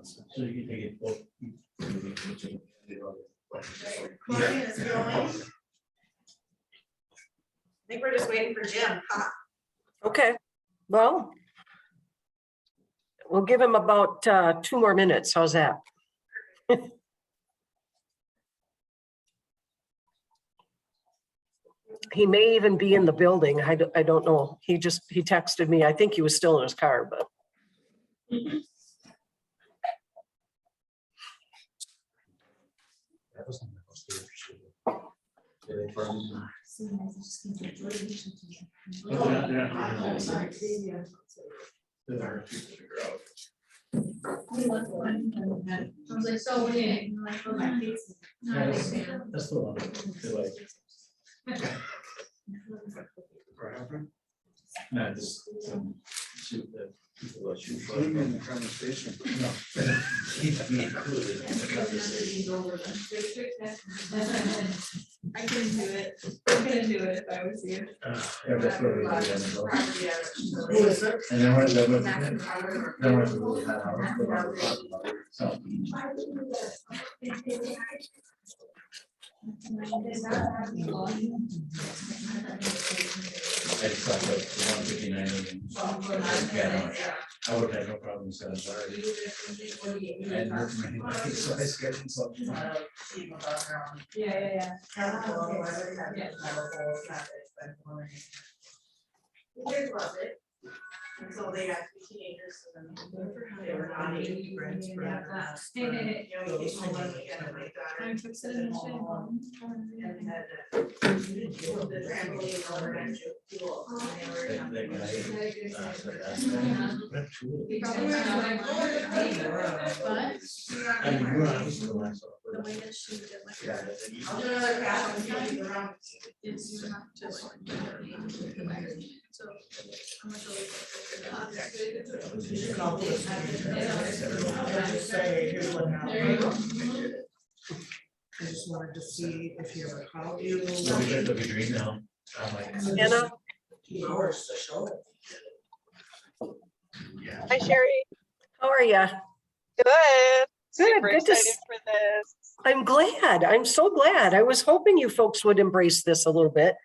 So you can take it both. Morning is going. I think we're just waiting for Jim. Okay, well, we'll give him about 2 more minutes. How's that? He may even be in the building. I don't know. He texted me. I think he was still in his car, but. That's the one. No, just shoot the people that shoot. In the conversation. No. He'd be included in the conversation. I couldn't do it. I couldn't do it if I was you. Yeah, that's where we did it. And then we're done with it. Then we're really hot hour. So. I just thought that the 159 million. I would have no problem saying sorry. And so I scheduled something. Yeah. Kids love it. Until they got teenagers, so then they were not eating bread. And had the trampoline over at school. The way that she did like. I'll do another pass and give you the round. Is you have to like. So. I'm gonna go There you go. I just wanted to see if you ever called you. Look at green now. I'm like. Anna? 2 hours to show it. Hi, Sherry. How are you? Good. Super good to excited for this. I'm glad. I'm so glad. I was hoping you folks would embrace this a little bit.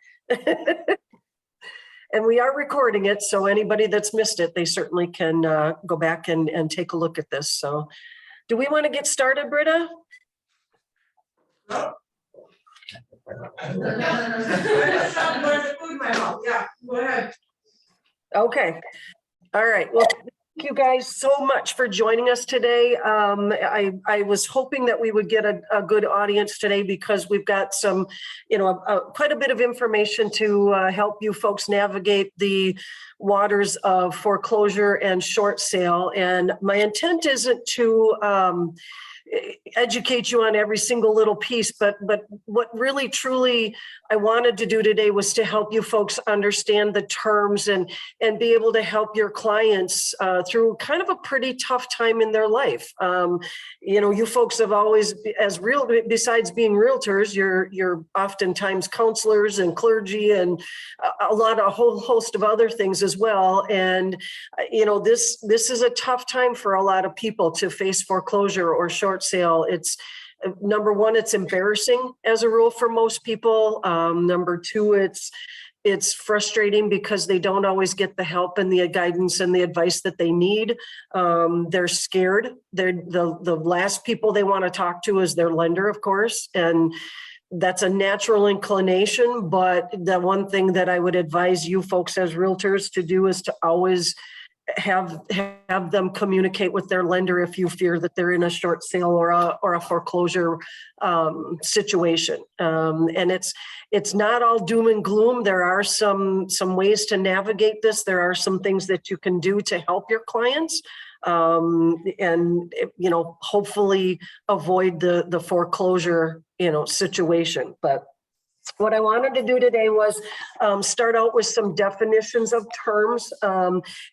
And we are recording it, so anybody that's missed it, they certainly can go back and take a look at this. So do we want to get started, Britta? Yeah, go ahead. Okay. All right. Well, thank you guys so much for joining us today. I was hoping that we would get a good audience today because we've got some, quite a bit of information to help you folks navigate the waters of foreclosure and short sale. And my intent isn't to educate you on every single little piece, but what really truly I wanted to do today was to help you folks understand the terms and be able to help your clients through kind of a pretty tough time in their life. You folks have always, besides being realtors, you're oftentimes counselors and clergy and a whole host of other things as well. And this is a tough time for a lot of people to face foreclosure or short sale. It's number one, it's embarrassing as a rule for most people. Number two, it's frustrating because they don't always get the help and the guidance and the advice that they need. They're scared. They're the last people they want to talk to is their lender, of course. And that's a natural inclination. But the one thing that I would advise you folks as realtors to do is to always have them communicate with their lender if you fear that they're in a short sale or a foreclosure situation. And it's not all doom and gloom. There are some ways to navigate this. There are some things that you can do to help your clients and hopefully avoid the foreclosure situation. But What I wanted to do today was start out with some definitions of terms.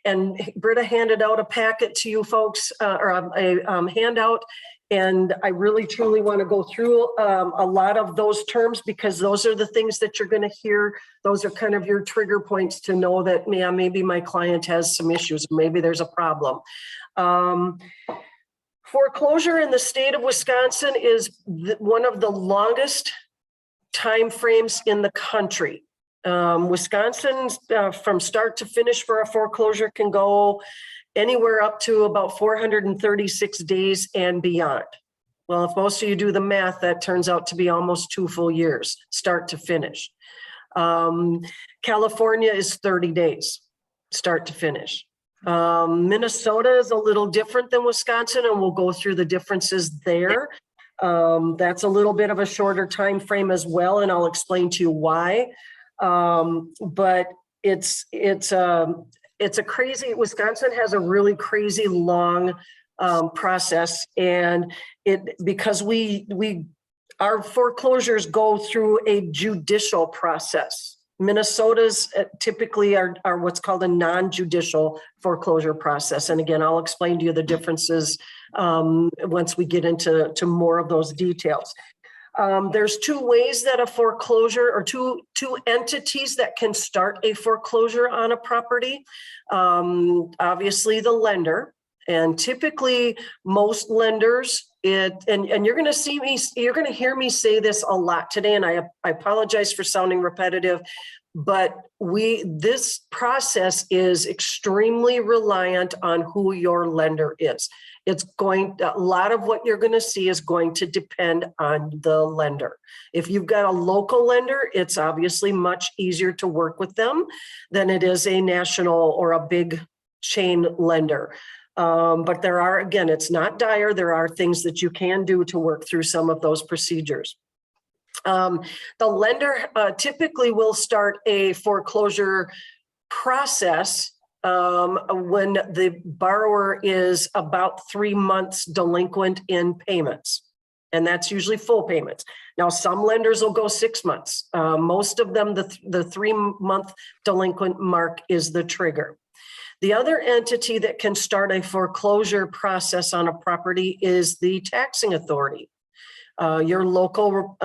And Britta handed out a packet to you folks, or a handout. And I really truly want to go through a lot of those terms, because those are the things that you're going to hear. Those are kind of your trigger points to know that, yeah, maybe my client has some issues, maybe there's a problem. Foreclosure in the state of Wisconsin is one of the longest time frames in the country. Wisconsin, from start to finish for a foreclosure can go anywhere up to about 436 days and beyond. Well, if most of you do the math, that turns out to be almost 2 full years, start to finish. California is 30 days, start to finish. Minnesota is a little different than Wisconsin, and we'll go through the differences there. That's a little bit of a shorter time frame as well, and I'll explain to you why. But it's a crazy, Wisconsin has a really crazy long process, and because our foreclosures go through a judicial process. Minnesota's typically are what's called a non-judicial foreclosure process. And again, I'll explain to you the differences once we get into more of those details. There's 2 ways that a foreclosure, or two entities that can start a foreclosure on a property. Obviously the lender, and typically most lenders, and you're going to hear me say this a lot today, and I apologize for sounding repetitive, but this process is extremely reliant on who your lender is. A lot of what you're going to see is going to depend on the lender. If you've got a local lender, it's obviously much easier to work with them than it is a national or a big chain lender. But there are, again, it's not dire. There are things that you can do to work through some of those procedures. The lender typically will start a foreclosure process when the borrower is about 3 months delinquent in payments. And that's usually full payments. Now, some lenders will go 6 months. Most of them, the 3-month delinquent mark is the trigger. The other entity that can start a foreclosure process on a property is the taxing authority, your local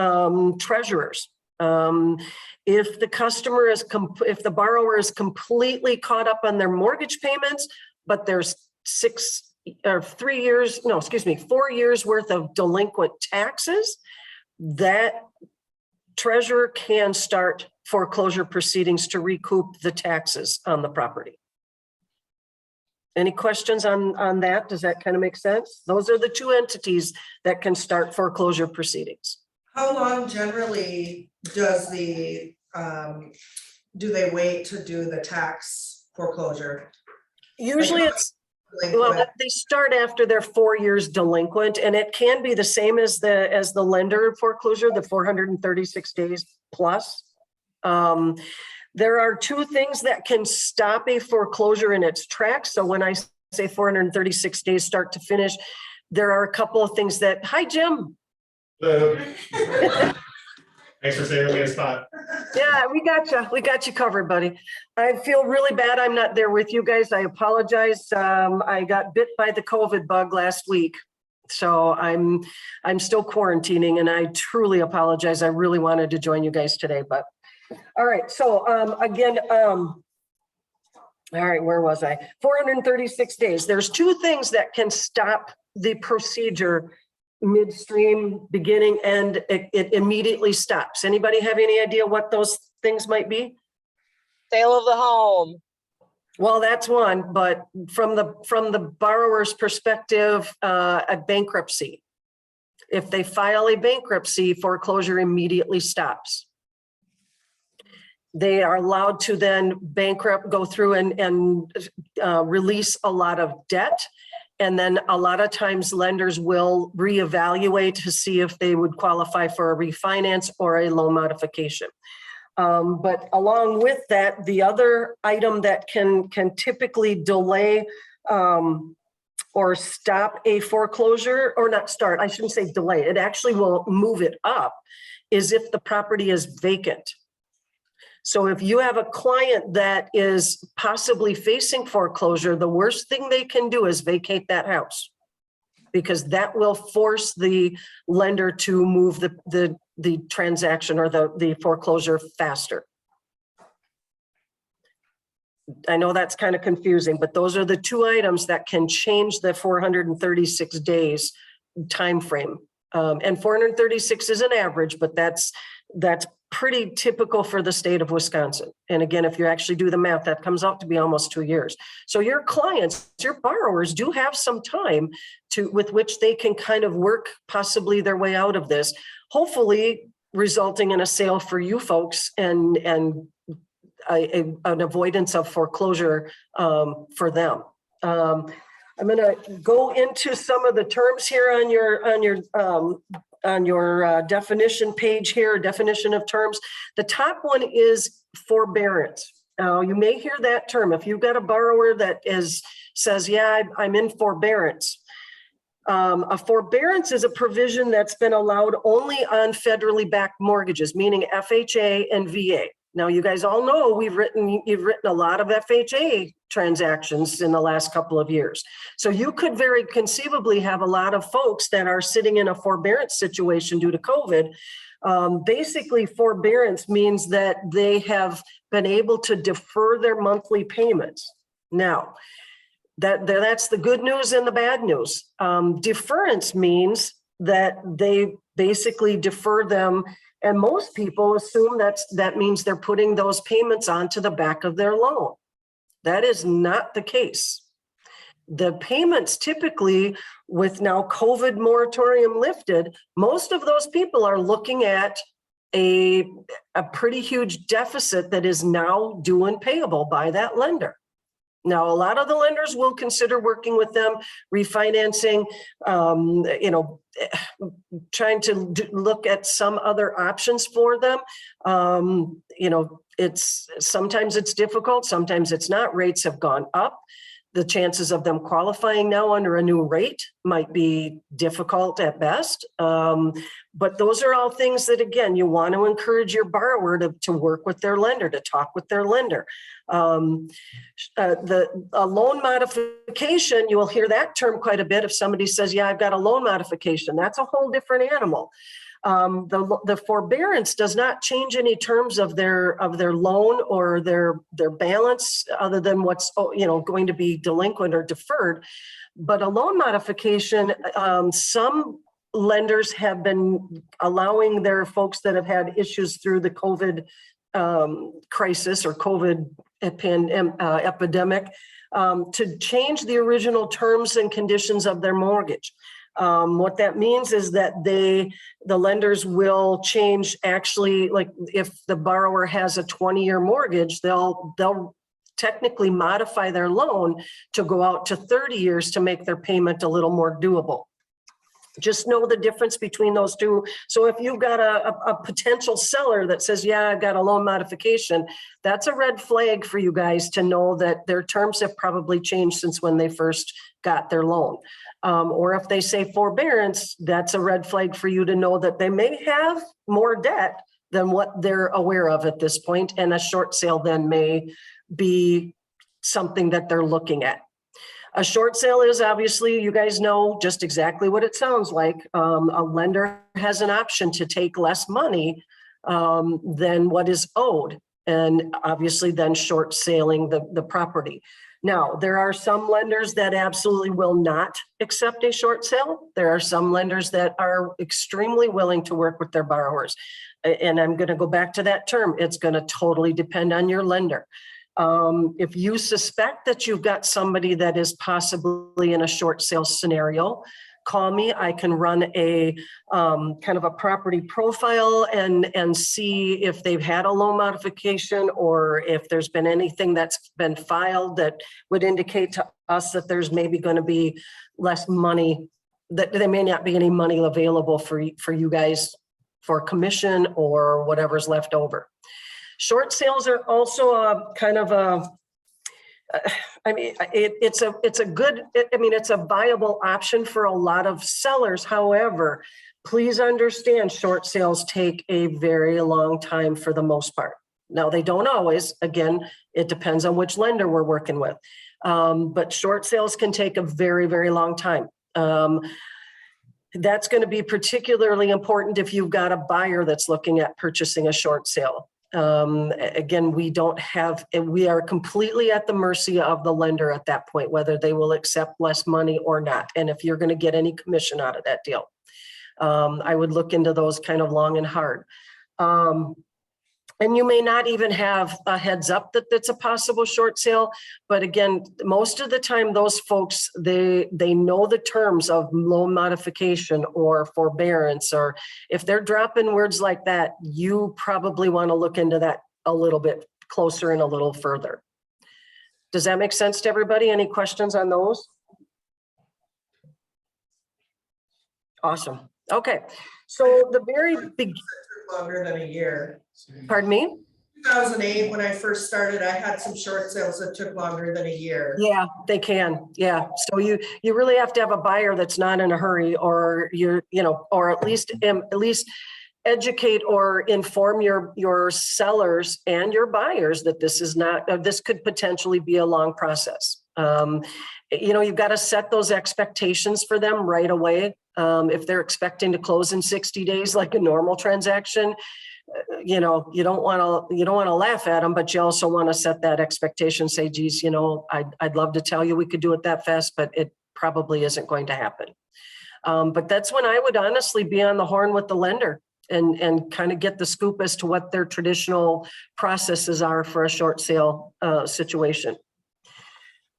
treasurers. If the borrower is completely caught up on their mortgage payments, but there's 4 years worth of delinquent taxes, that treasurer can start foreclosure proceedings to recoup the taxes on the property. Any questions on that? Does that kind of make sense? Those are the 2 entities that can start foreclosure proceedings. How long generally does do they wait to do the tax foreclosure? Usually they start after they're 4 years delinquent, and it can be the same as the lender foreclosure, the 436 days plus. There are 2 things that can stop a foreclosure in its tracks. So when I say 436 days start to finish, there are a couple of things that, hi, Jim. Hello. Thanks for saving me a spot. Yeah, we got you covered, buddy. I feel really bad I'm not there with you guys. I apologize. I got bit by the COVID bug last week. So I'm still quarantining, and I truly apologize. I really wanted to join you guys today, but all right. So again, all right, where was I? 436 days. There's 2 things that can stop the procedure midstream, beginning, and it immediately stops. Anybody have any idea what those things might be? Sale of the home. Well, that's one, but from the borrower's perspective, a bankruptcy. If they file a bankruptcy, foreclosure immediately stops. They are allowed to then go through and release a lot of debt. And then a lot of times lenders will reevaluate to see if they would qualify for a refinance or a loan modification. But along with that, the other item that can typically delay or stop a foreclosure, or not start, I shouldn't say delay, it actually will move it up, is if the property is vacant. So if you have a client that is possibly facing foreclosure, the worst thing they can do is vacate that house, because that will force the lender to move the transaction or the foreclosure faster. I know that's kind of confusing, but those are the two items that can change the 436 days timeframe. And 436 is an average, but that's pretty typical for the state of Wisconsin. And again, if you actually do the math, that comes out to be almost 2 years. So your clients, your borrowers do have some time with which they can kind of work possibly their way out of this, hopefully resulting in a sale for you folks and an avoidance of foreclosure for them. I'm going to go into some of the terms here on your definition page here, definition of terms. The top one is forbearance. Now, you may hear that term. If you've got a borrower that says, yeah, I'm in forbearance. A forbearance is a provision that's been allowed only on federally backed mortgages, meaning FHA and VA. Now, you guys all know you've written a lot of FHA transactions in the last couple of years. So you could very conceivably have a lot of folks that are sitting in a forbearance situation due to COVID. Basically, forbearance means that they have been able to defer their monthly payments. Now, that's the good news and the bad news. Deference means that they basically defer them. And most people assume that means they're putting those payments onto the back of their loan. That is not the case. The payments typically, with now COVID moratorium lifted, most of those people are looking at a pretty huge deficit that is now due and payable by that lender. Now, a lot of the lenders will consider working with them, refinancing, trying to look at some other options for them. Sometimes it's difficult, sometimes it's not. Rates have gone up. The chances of them qualifying now under a new rate might be difficult at best. But those are all things that, again, you want to encourage your borrower to work with their lender, to talk with their lender. A loan modification, you will hear that term quite a bit. If somebody says, yeah, I've got a loan modification, that's a whole different animal. The forbearance does not change any terms of their loan or their balance other than what's going to be delinquent or deferred. But a loan modification, some lenders have been allowing their folks that have had issues through the COVID crisis or COVID epidemic to change the original terms and conditions of their mortgage. What that means is that the lenders will change, actually, like if the borrower has a 20-year mortgage, they'll technically modify their loan to go out to 30 years to make their payment a little more doable. Just know the difference between those two. So if you've got a potential seller that says, yeah, I've got a loan modification, that's a red flag for you guys to know that their terms have probably changed since when they first got their loan. Or if they say forbearance, that's a red flag for you to know that they may have more debt than what they're aware of at this point, and a short sale then may be something that they're looking at. A short sale is, obviously, you guys know just exactly what it sounds like. A lender has an option to take less money than what is owed, and obviously then short selling the property. Now, there are some lenders that absolutely will not accept a short sale. There are some lenders that are extremely willing to work with their borrowers. And I'm going to go back to that term. It's going to totally depend on your lender. If you suspect that you've got somebody that is possibly in a short sale scenario, call me. I can run a kind of a property profile and see if they've had a loan modification or if there's been anything that's been filed that would indicate to us that there's maybe going to be less money, that there may not be any money available for you guys for commission or whatever's left over. Short sales are also a kind of a, it's a viable option for a lot of sellers. However, please understand, short sales take a very long time for the most part. Now, they don't always. Again, it depends on which lender we're working with. But short sales can take a very, very long time. That's going to be particularly important if you've got a buyer that's looking at purchasing a short sale. Again, we are completely at the mercy of the lender at that point, whether they will accept less money or not, and if you're going to get any commission out of that deal. I would look into those kind of long and hard. And you may not even have a heads up that that's a possible short sale. But again, most of the time, those folks, they know the terms of loan modification or forbearance, or if they're dropping words like that, you probably want to look into that a little bit closer and a little further. Does that make sense to everybody? Any questions on those? Awesome. Okay. So the very big, Longer than a year. pardon me? 2008, when I first started, I had some short sales that took longer than a year. Yeah, they can. Yeah. So you really have to have a buyer that's not in a hurry, or or at least educate or inform your sellers and your buyers that this is not, this could potentially be a long process. You've got to set those expectations for them right away. If they're expecting to close in 60 days, like a normal transaction, you don't want to laugh at them, but you also want to set that expectation. Say, geez, I'd love to tell you we could do it that fast, but it probably isn't going to happen. But that's when I would honestly be on the horn with the lender and kind of get the scoop as to what their traditional processes are for a short sale situation.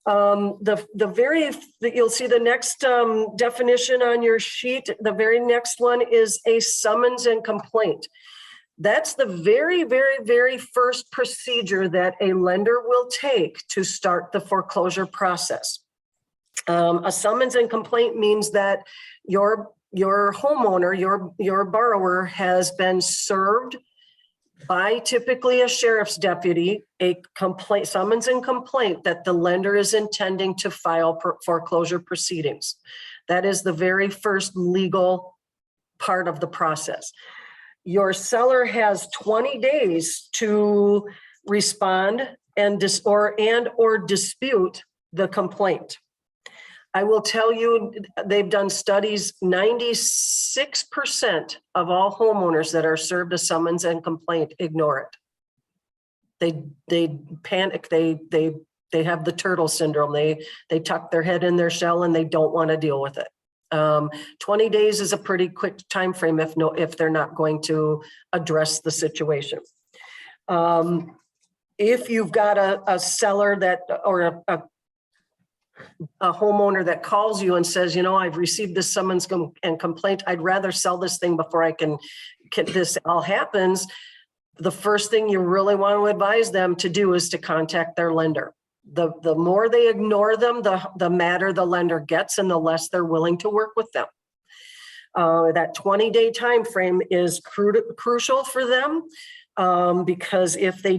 You'll see the next definition on your sheet. The very next one is a summons and complaint. That's the very, very, very first procedure that a lender will take to start the foreclosure process. A summons and complaint means that your homeowner, your borrower has been served by typically a sheriff's deputy, a complaint, summons and complaint that the lender is intending to file foreclosure proceedings. That is the very first legal part of the process. Your seller has 20 days to respond and or dispute the complaint. I will tell you, they've done studies, 96% of all homeowners that are served a summons and complaint ignore it. They panic, they have the turtle syndrome. They tuck their head in their shell and they don't want to deal with it. 20 days is a pretty quick time frame if they're not going to address the situation. If you've got a seller that, or a homeowner that calls you and says, I've received this summons and complaint, I'd rather sell this thing before I can this all happens, the first thing you really want to advise them to do is to contact their lender. The more they ignore them, the madder the lender gets and the less they're willing to work with them. That 20-day time frame is crucial for them. Because if the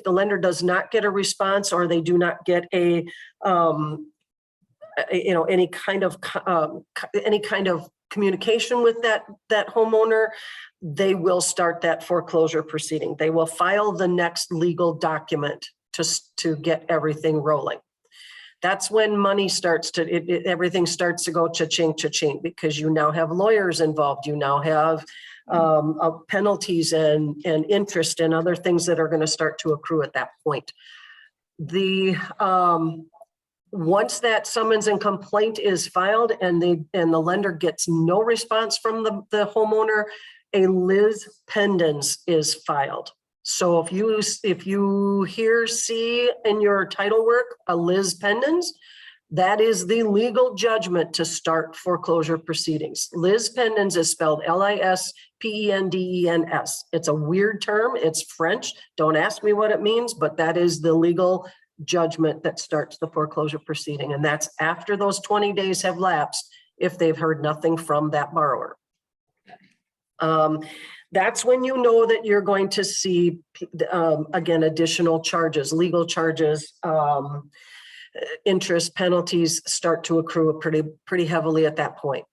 lender does not get a response, or they do not get any kind of communication with that homeowner, they will start that foreclosure proceeding. They will file the next legal document to get everything rolling. That's when money starts to, everything starts to go cha-ching, cha-ching, because you now have lawyers involved. You now have penalties and interest and other things that are going to start to accrue at that point. Once that summons and complaint is filed and the lender gets no response from the homeowner, a lis pendens is filed. So if you see in your title work a lis pendens, that is the legal judgment to start foreclosure proceedings. Lis pendens is spelled L-I-S-P-E-N-D-E-N-S. It's a weird term. It's French. Don't ask me what it means, but that is the legal judgment that starts the foreclosure proceeding. And that's after those 20 days have lapsed if they've heard nothing from that borrower. That's when you know that you're going to see, again, additional charges, legal charges, interest, penalties start to accrue pretty heavily at that point.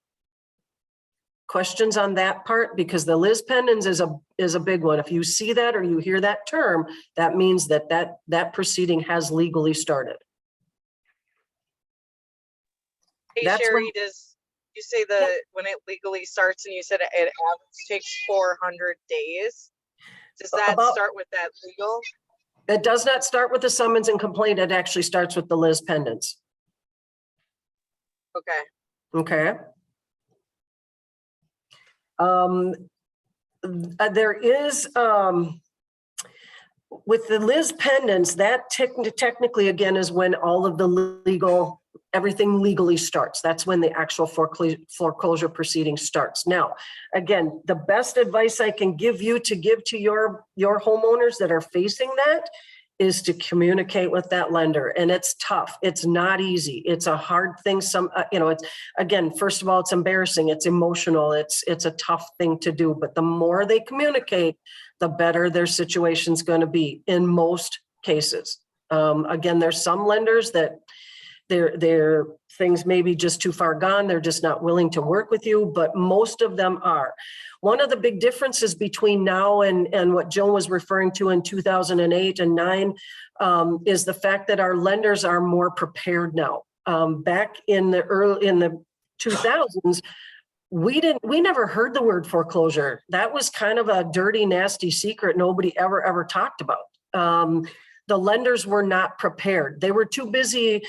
Questions on that part? Because the lis pendens is a big one. If you see that or you hear that term, that means that proceeding has legally started. Hey That's Sherry, when- does you say when it legally starts and you said it average takes 400 days? Does that start with that legal? It does not start with the summons and complaint. It actually starts with the lis pendens. Okay. Okay. There is, with the lis pendens, that technically, again, is when all of the everything legally starts. That's when the actual foreclosure proceeding starts. Now, again, the best advice I can give to your homeowners that are facing that is to communicate with that lender. And it's tough. It's not easy. It's a hard thing. It's, again, first of all, it's embarrassing. It's emotional. It's a tough thing to do, but the more they communicate, the better their situation's going to be in most cases. Again, there's some lenders that their things may be just too far gone. They're just not willing to work with you, but most of them are. One of the big differences between now and what Joan was referring to in 2008 and 9 is the fact that our lenders are more prepared now. Back in the 2000s, we never heard the word foreclosure. That was kind of a dirty, nasty secret nobody ever talked about. The lenders were not prepared. They were too busy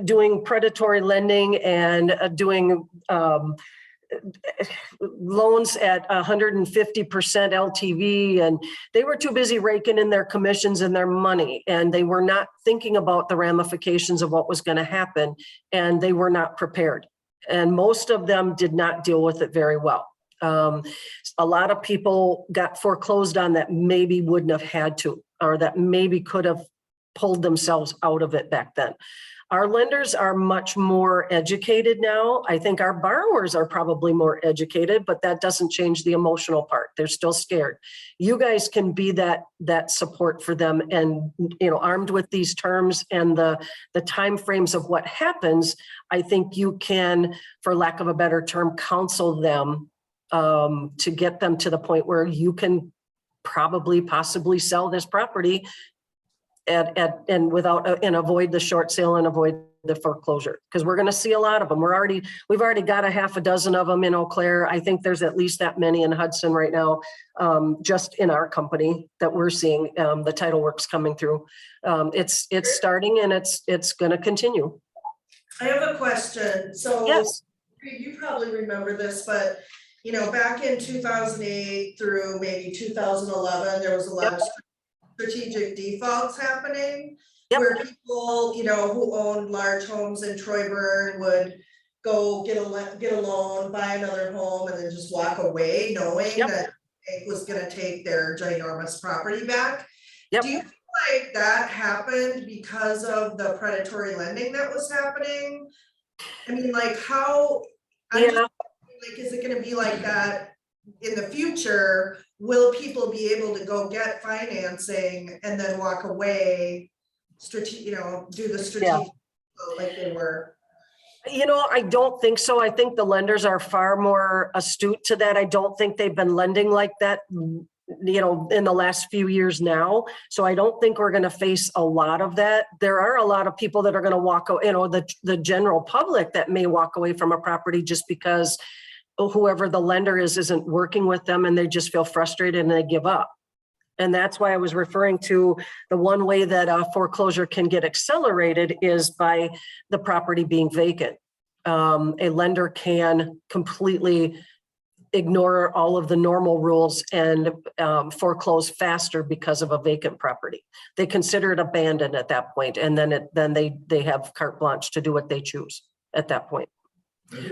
doing predatory lending and doing loans at 150% LTV, and they were too busy raking in their commissions and their money, and they were not thinking about the ramifications of what was going to happen, and they were not prepared. And most of them did not deal with it very well. A lot of people got foreclosed on that maybe wouldn't have had to, or that maybe could have pulled themselves out of it back then. Our lenders are much more educated now. I think our borrowers are probably more educated, but that doesn't change the emotional part. They're still scared. You guys can be that support for them, and armed with these terms and the timeframes of what happens, I think you can, for lack of a better term, counsel them to get them to the point where you can possibly sell this property and avoid the short sale and avoid the foreclosure, because we're going to see a lot of them. We've already got a half a dozen of them in Eau Claire. I think there's at least that many in Hudson right now, just in our company that we're seeing the title works coming through. It's starting, and it's going to continue. I have a question. So Yes. you probably remember this, but back in 2008 through maybe 2011, there was a lot of strategic defaults happening. Yep. Where people, who owned large homes in Troyburn would go get a loan, buy another home, and then just walk away knowing that it was gonna take their ginormous property back. Yep. Do you feel like that happened because of the predatory lending that was happening? I mean, like how, is it gonna be like that in the future? Will people be able to go get financing and then walk away, do the strategic like they were? I don't think so. I think the lenders are far more astute to that. I don't think they've been lending like that, in the last few years now. So I don't think we're going to face a lot of that. There are a lot of people that are going to walk, the general public that may walk away from a property just because whoever the lender isn't working with them, and they just feel frustrated and they give up. And that's why I was referring to the one way that a foreclosure can get accelerated is by the property being vacant. A lender can completely ignore all of the normal rules and foreclose faster because of a vacant property. They consider it abandoned at that point, and then they have carte blanche to do what they choose at that point.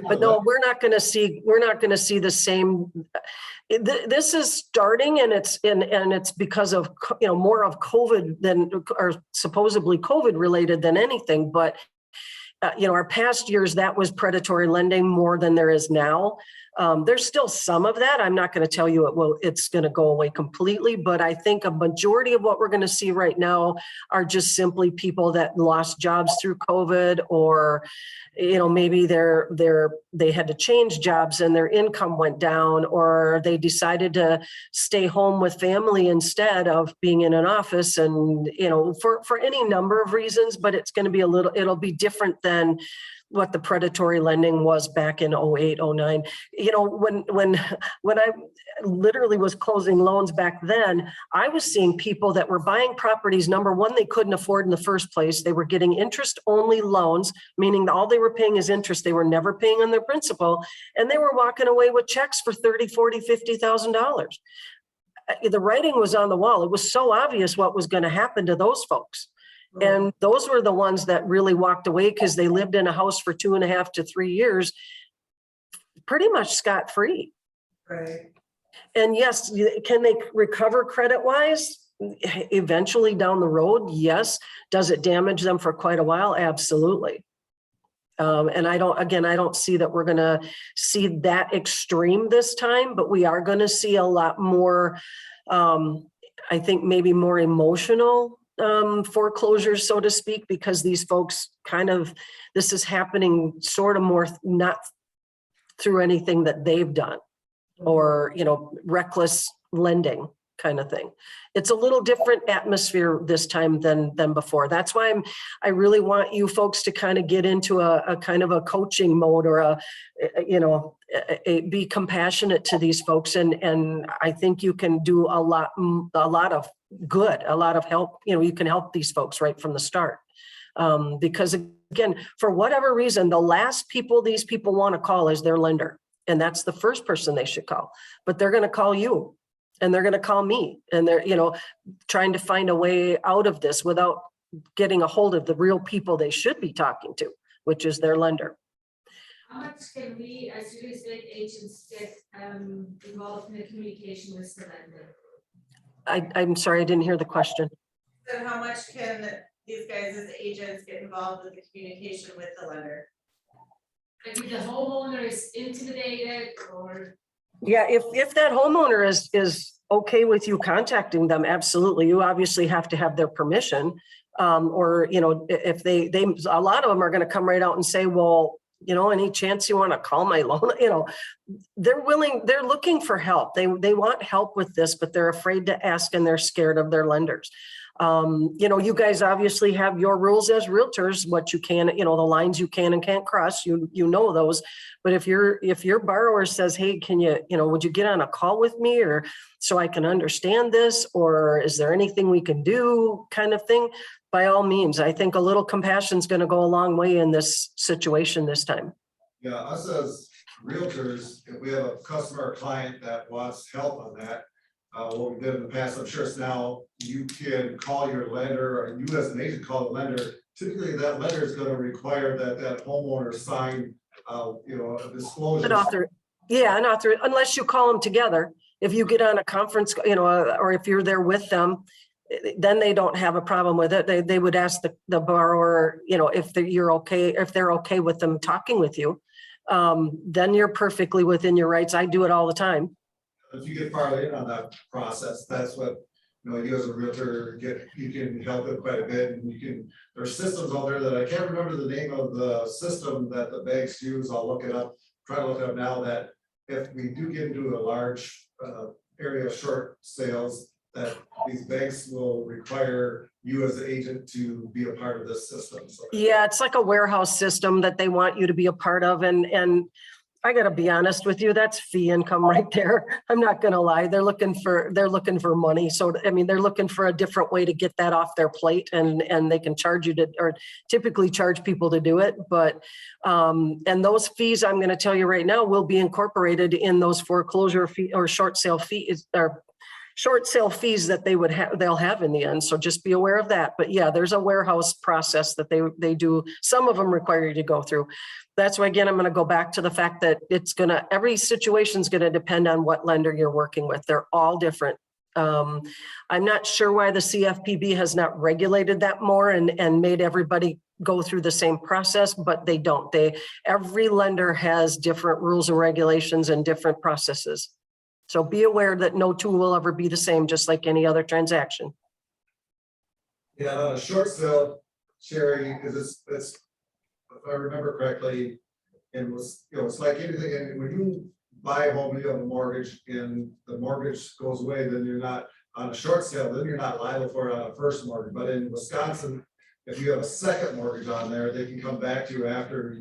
But no, we're not going to see the same. This is starting, and it's because of more of COVID or supposedly COVID related than anything. But our past years, that was predatory lending more than there is now. There's still some of that. I'm not going to tell you it's going to go away completely, but I think a majority of what we're going to see right now are just simply people that lost jobs through COVID, or, maybe they had to change jobs and their income went down, or they decided to stay home with family instead of being in an office, and, for any number of reasons, but it's going to be it'll be different than what the predatory lending was back in 08, 09. When I literally was closing loans back then, I was seeing people that were buying properties. Number one, they couldn't afford in the first place. They were getting interest only loans, meaning all they were paying is interest. They were never paying on their principal, and they were walking away with checks for $30,000, $40,000, $50,000. The writing was on the wall. It was so obvious what was going to happen to those folks. And those were the ones that really walked away because they lived in a house for 2.5 to 3 years, pretty much scot-free. Right. And yes, can they recover credit-wise? Eventually down the road, yes. Does it damage them for quite a while? Absolutely. And I don't see that we're going to see that extreme this time, but we are going to see a lot more, I think maybe more emotional foreclosures, so to speak, because these folks this is happening sort of more not through anything that they've done, or, reckless lending kind of thing. It's a little different atmosphere this time than before. That's why I really want you folks to kind of get into a kind of a coaching mode, or be compassionate to these folks. And I think you can do a lot of good, a lot of help. You can help these folks right from the start. Because again, for whatever reason, the last people these people want to call is their lender. And that's the first person they should call, but they're going to call you, and they're going to call me, and they're, trying to find a way out of this without getting a hold of the real people they should be talking to, which is their lender. How much can we as real estate agents get involved in the communication with the lender? I'm sorry, I didn't hear the question. So how much can these guys as agents get involved with the communication with the lender? Like if the homeowner is intimidated or? Yeah, if that homeowner is okay with you contacting them, absolutely. You obviously have to have their permission. Or, if they a lot of them are going to come right out and say, well, any chance you want to call my loan? They're looking for help. They want help with this, but they're afraid to ask, and they're scared of their lenders. You guys obviously have your rules as realtors, what you can, the lines you can and can't cross, you know those. But if your borrower says, hey, can you, would you get on a call with me, or so I can understand this, or is there anything we can do, kind of thing? By all means, I think a little compassion is going to go a long way in this situation this time. Yeah, us as realtors, if we have a customer or client that wants help on that, what we did in the past, I'm sure it's now, you can call your lender, or you as an agent call the lender. Typically, that lender is going to require that homeowner sign, a disclosure. Unless you call them together. If you get on a conference, or if you're there with them, then they don't have a problem with it. They would ask the borrower, if they're okay with them talking with you, then you're perfectly within your rights. I do it all the time. If you get far in on that process, that's what, you as a realtor you can help it quite a bit. And there's systems out there that I can't remember the name of the system that the banks use. I'll look it up, try to look it up now, that if we do get into a large area of short sales, that these banks will require you as the agent to be a part of this system. So yeah, it's like a warehouse system that they want you to be a part of. And I got to be honest with you, that's fee income right there. I'm not going to lie. They're looking for money. So, they're looking for a different way to get that off their plate, and they can charge you or typically charge people to do it. But, and those fees, I'm going to tell you right now, will be incorporated in those foreclosure fee or short sale fees, or short sale fees that they'll have in the end. So just be aware of that. But yeah, there's a warehouse process that they do. Some of them require you to go through. That's why, again, I'm going to go back to the fact that every situation is going to depend on what lender you're working with. They're all different. I'm not sure why the CFPB has not regulated that more and made everybody go through the same process, but they don't. Every lender has different rules and regulations and different processes. So be aware that no two will ever be the same, just like any other transaction. Yeah, on a short sale, Sherry, is it's, if I remember correctly, it was, it's like anything, and when you buy a home, you have a mortgage, and the mortgage goes away, then you're not, on a short sale, then you're not liable for it on a first mortgage, but in Wisconsin, if you have a second mortgage on there, they can come back to you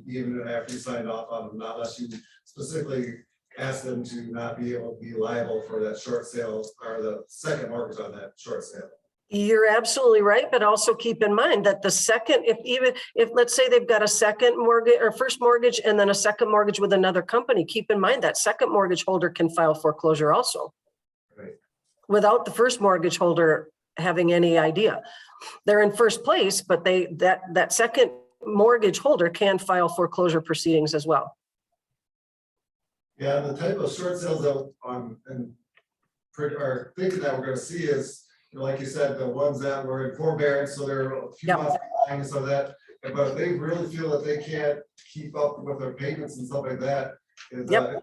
even after you signed off on them, not unless you specifically ask them to not be able to be liable for that short sale or the second mortgage on that short sale. You're absolutely right, but also keep in mind that the second, if let's say they've got a second mortgage or first mortgage and then a second mortgage with another company, keep in mind that second mortgage holder can file foreclosure also. Right. Without the first mortgage holder having any idea. They're in first place, but that second mortgage holder can file foreclosure proceedings as well. Yeah, the type of short sales that are thinking that we're gonna see is, like you said, the ones that were in forbearance, so they're a few months behind, so that, but if they really feel that they can't keep up with their payments and stuff like that, is, if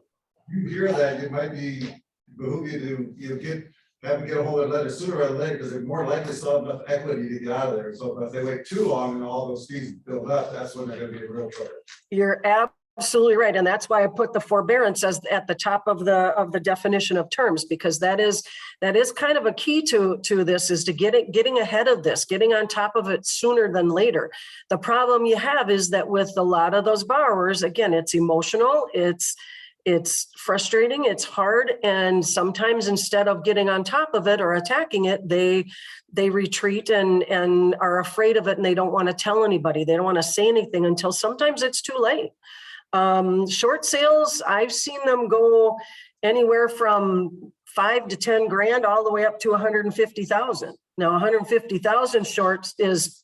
you hear that, it might be behoove you to have them get a hold of the letter sooner rather than later, because they're more likely to have enough equity to get out of there. So if they wait too long and all those fees build up, that's when they're gonna be in real trouble. You're absolutely right. And that's why I put the forbearance as at the top of the definition of terms, because that is kind of a key to this, is to getting ahead of this, getting on top of it sooner than later. The problem you have is that with a lot of those borrowers, again, it's emotional, it's frustrating, it's hard, and sometimes instead of getting on top of it or attacking it, they retreat and are afraid of it, and they don't want to tell anybody. They don't want to say anything until sometimes it's too late. Short sales, I've seen them go anywhere from 5 to 10 grand all the way up to 150,000. Now 150,000 shorts is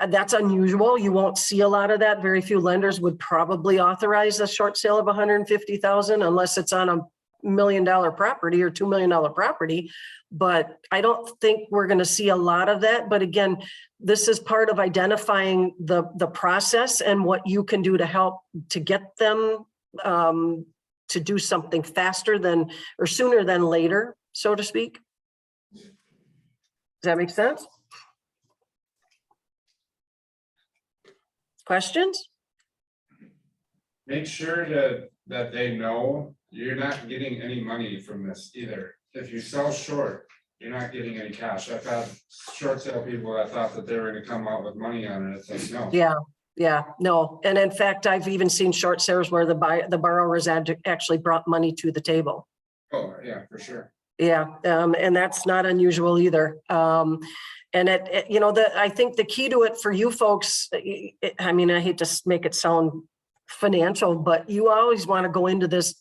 that's unusual. You won't see a lot of that. Very few lenders would probably authorize a short sale of 150,000 unless it's on $1 million property or $2 million property. But I don't think we're going to see a lot of that. But again, this is part of identifying the process and what you can do to help to get them to do something faster than or sooner than later, so to speak. Does that make sense? Questions? Make sure that they know you're not getting any money from this either. If you sell short, you're not getting any cash. I've had short sale people that thought that they were gonna come out with money on it. It's like, no. Yeah, no. And in fact, I've even seen short sales where the borrowers actually brought money to the table. Oh, yeah, for sure. Yeah, and that's not unusual either. And I think the key to it for you folks, I mean, I hate to make it sound financial, but you always want to go into this,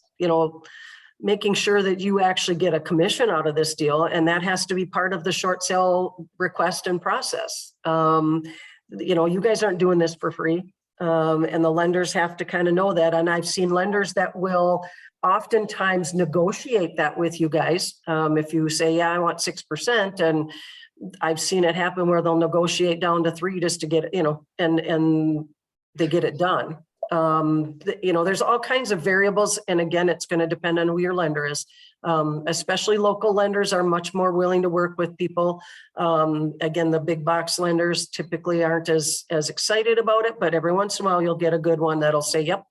making sure that you actually get a commission out of this deal. And that has to be part of the short sale request and process. You guys aren't doing this for free. And the lenders have to kind of know that. And I've seen lenders that will oftentimes negotiate that with you guys. If you say, yeah, I want 6%, and I've seen it happen where they'll negotiate down to 3 just to get, and they get it done. There's all kinds of variables. And again, it's going to depend on who your lender is. Especially local lenders are much more willing to work with people. Again, the big box lenders typically aren't as excited about it, but every once in a while you'll get a good one that'll say, yep,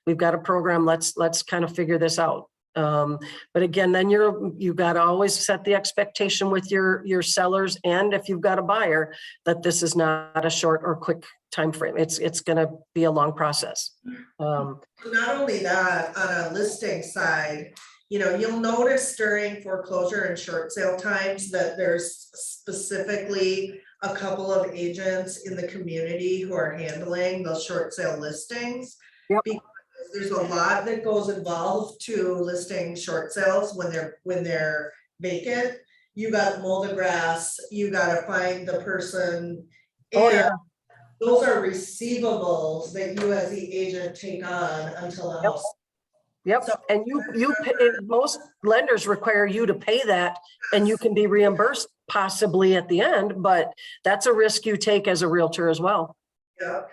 we've got a program. Let's kind of figure this out. But again, then you've got to always set the expectation with your sellers, and if you've got a buyer, that this is not a short or quick time frame. It's going to be a long process. Not only that, on a listing side, you'll notice during foreclosure and short sale times that there's specifically a couple of agents in the community who are handling those short sale listings. Yep. Because there's a lot that goes involved to listing short sales when they're vacant. You got to mow the grass, you got to find the person. Oh, yeah. Those are receivables that you as the agent take on until the house. Yep, So- and most lenders require you to pay that and you can be reimbursed possibly at the end, but that's a risk you take as a realtor as well. Yeah.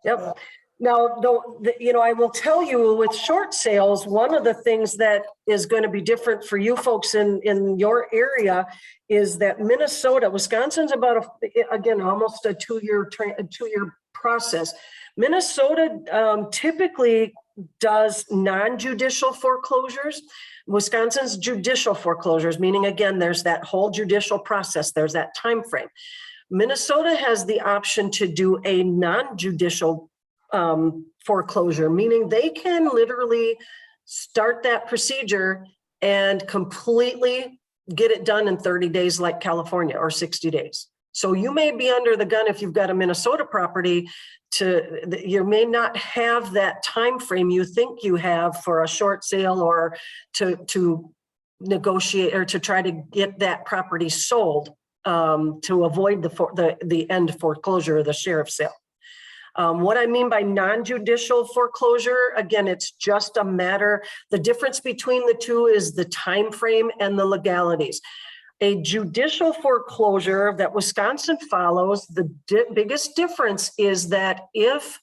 Yep. Now, though, I will tell you with short sales, one of the things that is going to be different for you folks in your area is that Wisconsin's about again, almost a two-year process. Minnesota typically does non-judicial foreclosures. Wisconsin's judicial foreclosures, meaning again, there's that whole judicial process, there's that time frame. Minnesota has the option to do a non-judicial foreclosure, meaning they can literally start that procedure and completely get it done in 30 days like California, or 60 days. So you may be under the gun if you've got a Minnesota property you may not have that time frame you think you have for a short sale or to negotiate or to try to get that property sold to avoid the end foreclosure or the sheriff's sale. What I mean by non-judicial foreclosure, again, it's just a matter, the difference between the two is the time frame and the legalities. A judicial foreclosure that Wisconsin follows, the biggest difference is that if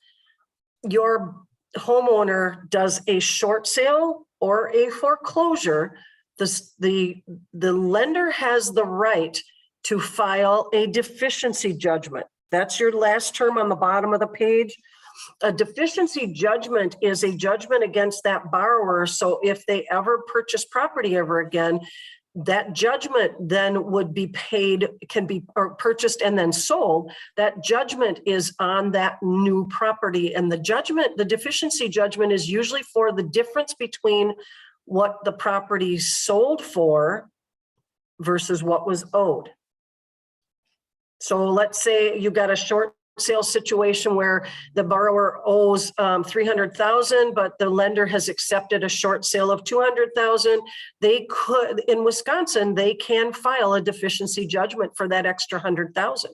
your homeowner does a short sale or a foreclosure, the lender has the right to file a deficiency judgment. That's your last term on the bottom of the page. A deficiency judgment is a judgment against that borrower. So if they ever purchase property ever again, that judgment then would be paid, or purchased and then sold. That judgment is on that new property. And the deficiency judgment is usually for the difference between what the property sold for versus what was owed. So let's say you got a short sale situation where the borrower owes $300,000, but the lender has accepted a short sale of $200,000. They could, in Wisconsin, they can file a deficiency judgment for that extra $100,000.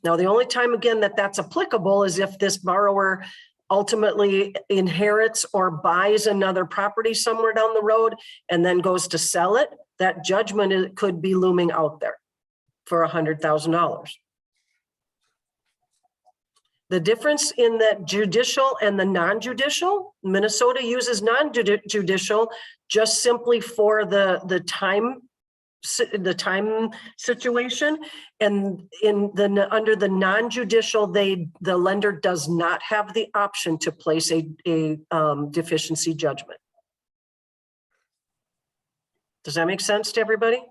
Now, the only time again that's applicable is if this borrower ultimately inherits or buys another property somewhere down the road and then goes to sell it. That judgment could be looming out there for $100,000. The difference in that judicial and the non-judicial, Minnesota uses non-judicial just simply for the time situation, and under the non-judicial, the lender does not have the option to place a deficiency judgment. Does that make sense to everybody?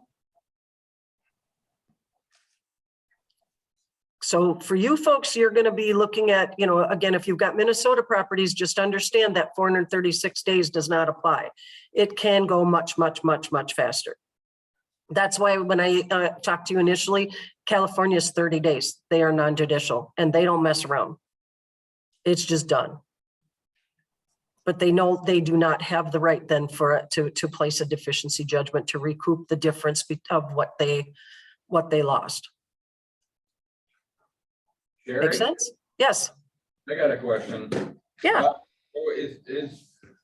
So for you folks, you're going to be looking at, again, if you've got Minnesota properties, just understand that 436 days does not apply. It can go much, much, much, much faster. That's why when I talked to you initially, California is 30 days. They are non-judicial and they don't mess around. It's just done. But they know they do not have the right then to place a deficiency judgment to recoup the difference of what they lost. Jerry, Make sense? Yes. I got a question. Yeah.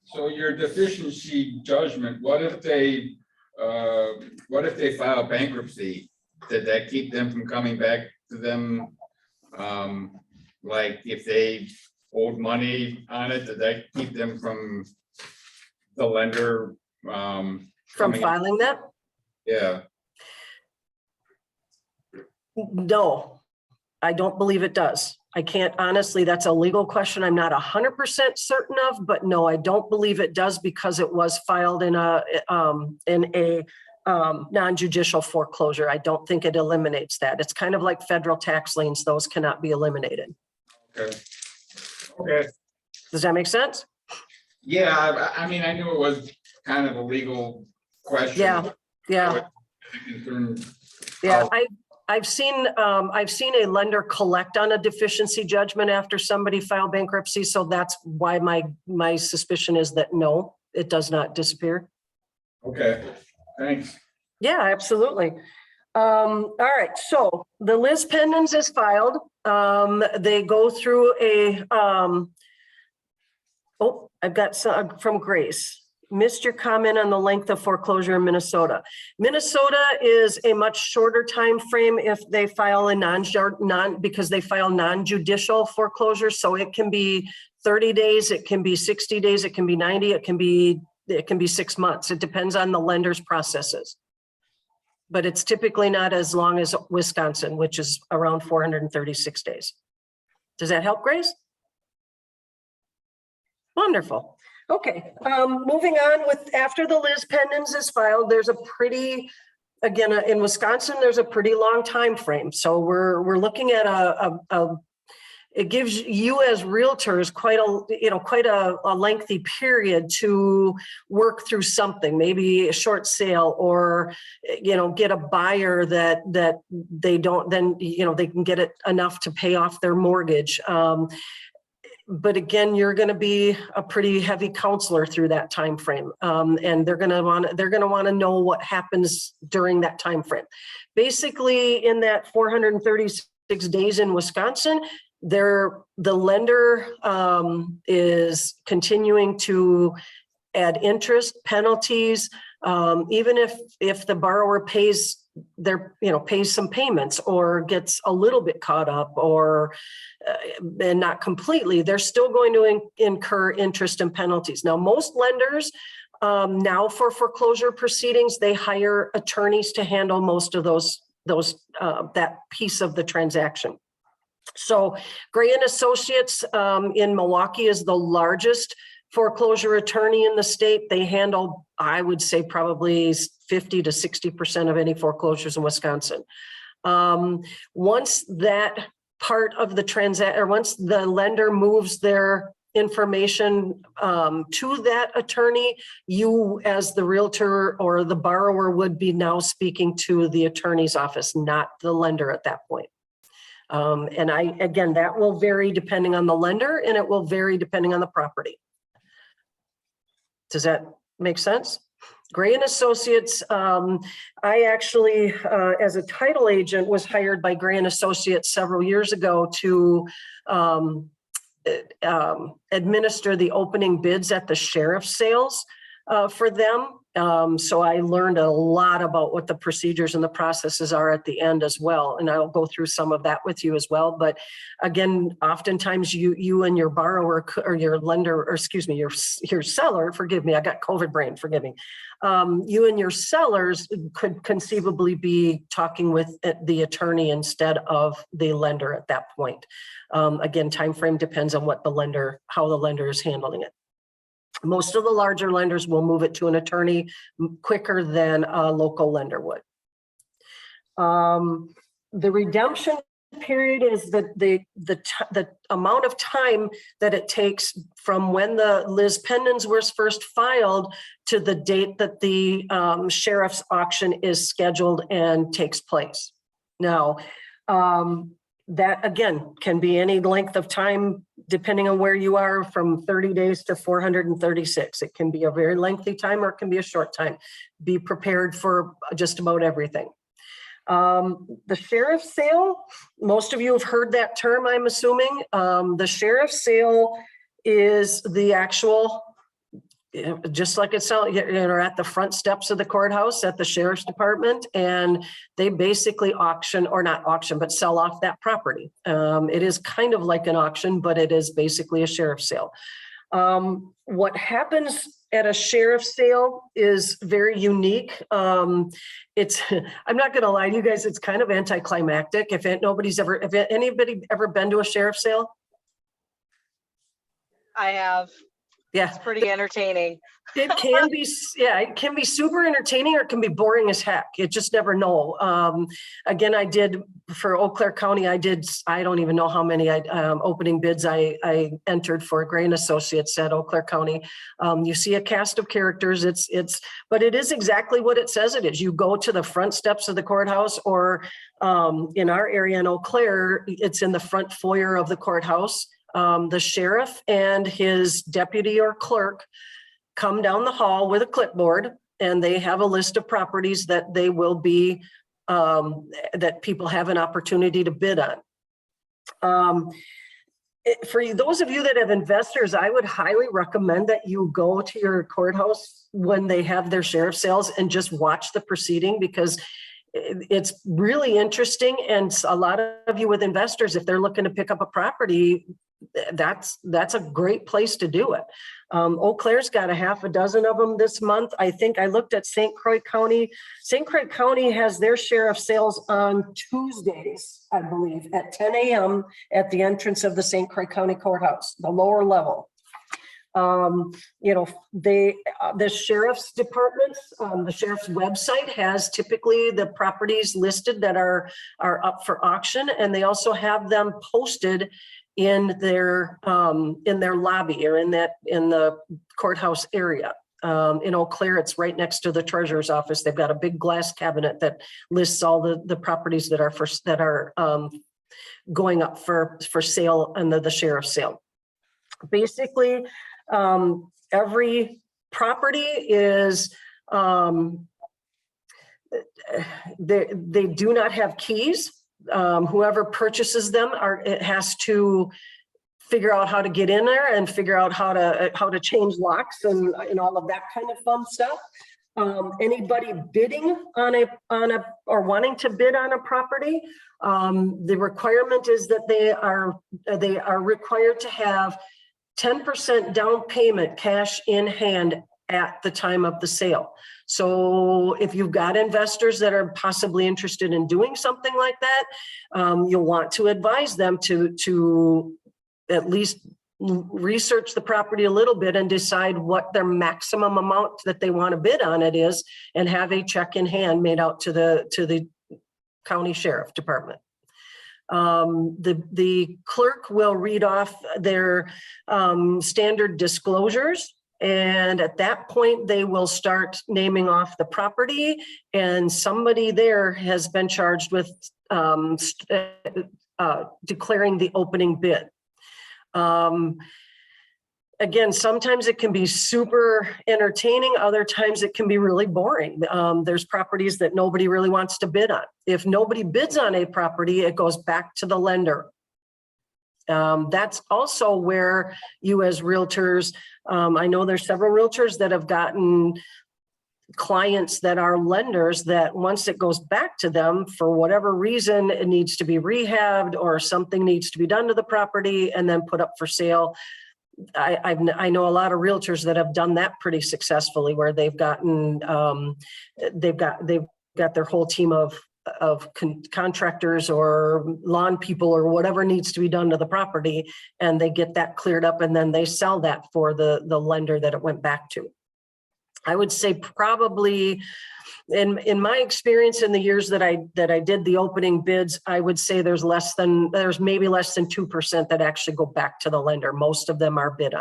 So your deficiency judgment, what if they file bankruptcy? Did that keep them from coming back to them? Like if they owed money on it, did that keep them from the lender? From filing that? Yeah. No. I don't believe it does. I can't, honestly, that's a legal question I'm not 100% certain of, but no, I don't believe it does because it was filed in a non-judicial foreclosure. I don't think it eliminates that. It's kind of like federal tax liens. Those cannot be eliminated. Okay. Okay. Does that make sense? Yeah, I mean, I knew it was kind of a legal question. Yeah, yeah. Yeah, I've seen a lender collect on a deficiency judgment after somebody filed bankruptcy. So that's why my suspicion is that no, it does not disappear. Okay, thanks. Yeah, absolutely. All right, so the lis pendens is filed. They go through Oh, I've got some from Grace. Missed your comment on the length of foreclosure in Minnesota. Minnesota is a much shorter time frame if they file a because they file non-judicial foreclosure. So it can be 30 days, it can be 60 days, it can be 90, it can be 6 months. It depends on the lender's processes. But it's typically not as long as Wisconsin, which is around 436 days. Does that help, Grace? Wonderful. Okay, moving on with after the Liz Pendens is filed, there's a pretty, again, in Wisconsin, there's a pretty long time frame. So we're looking at it gives you as realtors quite a lengthy period to work through something, maybe a short sale, or get a buyer that they don't, then they can get it enough to pay off their mortgage. But again, you're going to be a pretty heavy counselor through that time frame, and they're going to want to know what happens during that time frame. Basically, in that 436 days in Wisconsin, the lender is continuing to add interest, penalties, even if the borrower pays pays some payments or gets a little bit caught up or and not completely, they're still going to incur interest and penalties. Now, most lenders now for foreclosure proceedings, they hire attorneys to handle most of that piece of the transaction. So Gray and Associates in Milwaukee is the largest foreclosure attorney in the state. They handle, I would say, probably 50 to 60% of any foreclosures in Wisconsin. Once that part of the transaction, or once the lender moves their information to that attorney, you as the realtor or the borrower would be now speaking to the attorney's office, not the lender at that point. And again, that will vary depending on the lender, and it will vary depending on the property. Does that make sense? Gray and Associates, I actually, as a title agent, was hired by Gray and Associates several years ago to administer the opening bids at the sheriff's sales for them. So I learned a lot about what the procedures and the processes are at the end as well. And I'll go through some of that with you as well. But again, oftentimes you and your borrower or your lender, or excuse me, your seller, forgive me, I got COVID brain, forgive me. You and your sellers could conceivably be talking with the attorney instead of the lender at that point. Again, time frame depends on how the lender is handling it. Most of the larger lenders will move it to an attorney quicker than a local lender would. The redemption period is the amount of time that it takes from when the Liz Pendens was first filed to the date that the sheriff's auction is scheduled and takes place. Now, that again can be any length of time depending on where you are, from 30 days to 436. It can be a very lengthy time or it can be a short time. Be prepared for just about everything. The sheriff's sale, most of you have heard that term, I'm assuming. The sheriff's sale is the actual, just like it's at the front steps of the courthouse at the sheriff's department, and they basically auction, or not auction, but sell off that property. It is kind of like an auction, but it is basically a sheriff's sale. What happens at a sheriff's sale is very unique. I'm not gonna lie to you guys, it's kind of anticlimactic. If anybody ever been to a sheriff's sale? I have. Yeah. It's pretty entertaining. It can be, yeah, it can be super entertaining or it can be boring as heck. You just never know. Again, I did for Eau Claire County, I don't even know how many opening bids I entered for Gray and Associates at Eau Claire County. You see a cast of characters. But it is exactly what it says it is. You go to the front steps of the courthouse, or in our area in Eau Claire, it's in the front foyer of the courthouse. The sheriff and his deputy or clerk come down the hall with a clipboard, and they have a list of properties that they will be, that people have an opportunity to bid on. For those of you that have investors, I would highly recommend that you go to your courthouse when they have their sheriff sales and just watch the proceeding, because it's really interesting. And a lot of you with investors, if they're looking to pick up a property, that's a great place to do it. Eau Claire's got a half a dozen of them this month. I think I looked at St. Croix County. St. Croix County has their sheriff sales on Tuesdays, I believe, at 10 a.m. at the entrance of the St. Croix County Courthouse, the lower level. You know, the sheriff's departments, the sheriff's website has typically the properties listed that are up for auction, and they also have them posted in their lobby, or in the courthouse area. In Eau Claire, it's right next to the treasurer's office. They've got a big glass cabinet that lists all the properties that are going up for sale under the sheriff's sale. Basically, every property is, they do not have keys. Whoever purchases them it has to figure out how to get in there and figure out how to change locks and all of that kind of fun stuff. Anybody bidding on a or wanting to bid on a property, the requirement is that they are required to have 10% down payment cash in hand at the time of the sale. So if you've got investors that are possibly interested in doing something like that, you'll want to advise them to at least research the property a little bit and decide what their maximum amount that they want to bid on it is, and have a check in hand made out to the county sheriff department. The clerk will read off their standard disclosures, and at that point they will start naming off the property, and somebody there has been charged with declaring the opening bid. Again, sometimes it can be super entertaining. Other times it can be really boring. There's properties that nobody really wants to bid on. If nobody bids on a property, it goes back to the lender. That's also where you as realtors, I know there's several realtors that have gotten clients that are lenders that once it goes back to them, for whatever reason, it needs to be rehabbed or something needs to be done to the property and then put up for sale. I know a lot of realtors that have done that pretty successfully, where they've gotten, they've got their whole team of contractors or lawn people or whatever needs to be done to the property, and they get that cleared up and then they sell that for the lender that it went back to. I would say probably in my experience in the years that I did the opening bids, I would say there's maybe less than 2% that actually go back to the lender. Most of them are bid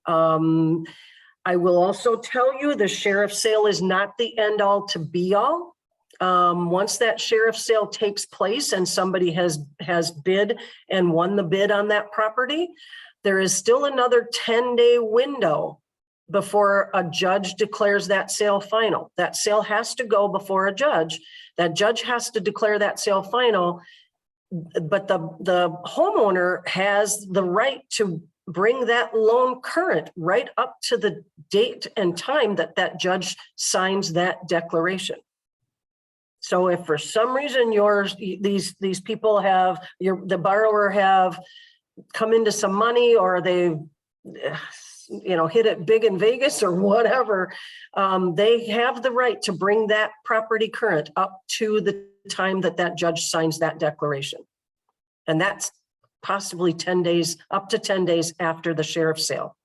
on. I will also tell you the sheriff's sale is not the end all to be all. Once that sheriff's sale takes place and somebody has bid and won the bid on that property, there is still another 10-day window before a judge declares that sale final. That sale has to go before a judge. That judge has to declare that sale final, but the homeowner has the right to bring that loan current right up to the date and time that judge signs that declaration. So if for some reason these people have, the borrower have come into some money, or they've hit it big in Vegas or whatever, they have the right to bring that property current up to the time that judge signs that declaration. And that's possibly 10 days, up to 10 days after the sheriff's sale.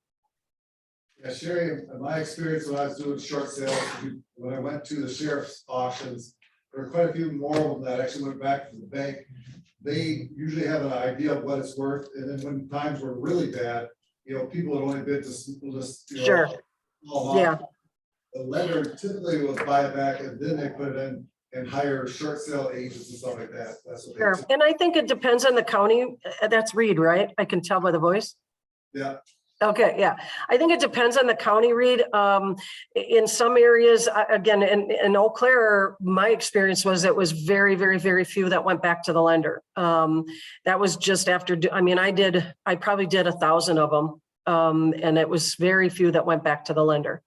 Yeah, Sherry, in my experience when I was doing short sales, when I went to the sheriff's auctions, there were quite a few more of them that actually went back to the bank. They usually have an idea of what it's worth, and then when times were really bad, people would only bid to Sure. Yeah. The lender typically will buy it back, and then they put it in and hire short sale agents and stuff like that. That's what Sure. they do. And I think it depends on the county. That's Reed, right? I can tell by the voice. Yeah. Okay, yeah. I think it depends on the county, Reed. In some areas, again, in Eau Claire, my experience was it was very, very, very few that went back to the lender. That was just after, I probably did 1,000 of them. And it was very few that went back to the lender.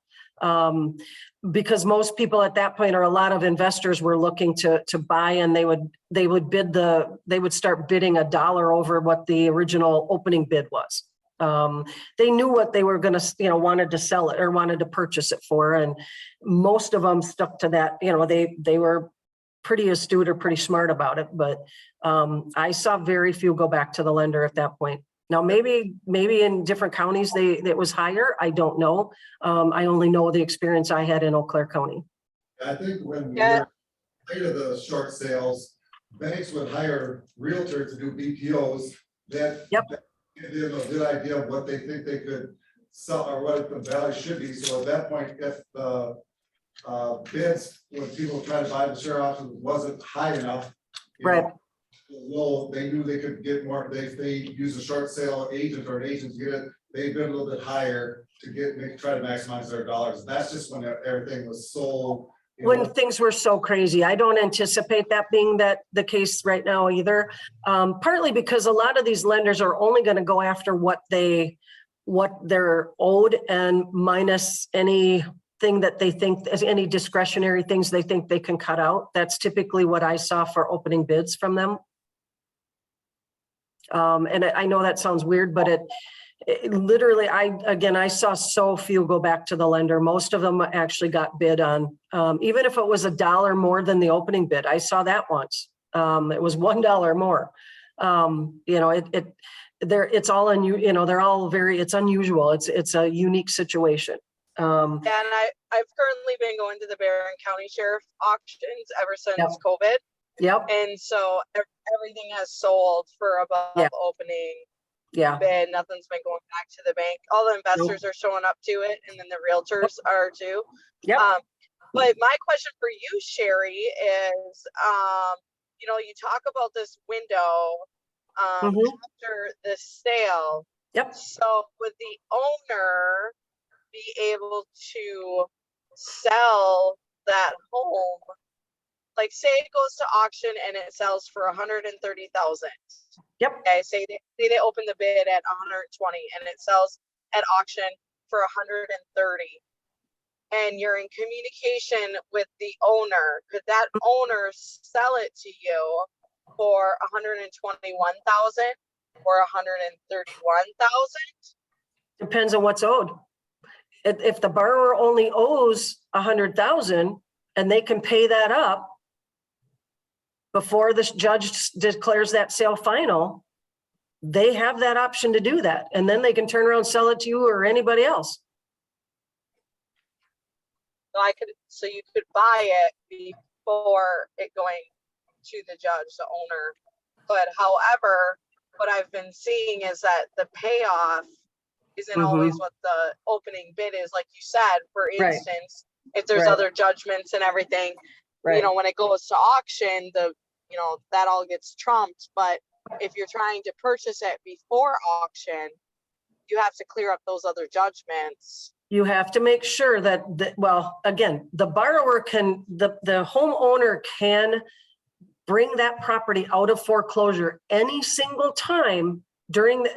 Because most people at that point, or a lot of investors, were looking to buy, and they would start bidding $1 over what the original opening bid was. They knew what they were going to, wanted to sell it or wanted to purchase it for. And most of them stuck to that. They were pretty astute or pretty smart about it. But I saw very few go back to the lender at that point. Now, maybe in different counties, it was higher. I don't know. I only know the experience I had in Eau Claire County. I think when we were height of the short sales, banks would hire realtors to do BPOs that give them a good idea of what they think they could sell or what the value should be. So at that point, if the bids, when people try to buy the share options wasn't high enough, well, they knew they could get more. If they use a short sale agent or an agent to get it, they bid a little bit higher to try to maximize their dollars. That's just when everything was sold. When things were so crazy. I don't anticipate that being the case right now either. Partly because a lot of these lenders are only going to go after what they're owed, and minus anything that they think as any discretionary things they think they can cut out. That's typically what I saw for opening bids from them. And I know that sounds weird, but it literally, I saw so few go back to the lender. Most of them actually got bid on, even if it was $1 more than the opening bid. I saw that once. It was $1 more. It's all they're all it's unusual. It's a unique situation. And I've currently been going to the Barron County Sheriff auctions ever since COVID. Yep. And so everything has sold for above opening bid. Nothing's been going back to the bank. All the investors are showing up to it, and then the realtors are too. Yep. But my question for you, Sherry, is you talk about this window after the sale. Yep. So would the owner be able to sell that home? Like, say it goes to auction and it sells for 130,000. Yep. Okay, say they open the bid at 120 and it sells at auction for 130. And you're in communication with the owner. Could that owner sell it to you for 121,000 or 131,000? Depends on what's owed. If the borrower only owes 100,000 and they can pay that up before the judge declares that sale final, they have that option to do that. And then they can turn around and sell it to you or anybody else. So you could buy it before it going to the judge, the owner. But however, what I've been seeing is that the payoff isn't always what the opening bid is. Like you said, for instance, if there's other judgments and everything, when it goes to auction, that all gets trumped. But if you're trying to purchase it before auction, you have to clear up those other judgments. You have to make sure that, again, the borrower the homeowner can bring that property out of foreclosure any single time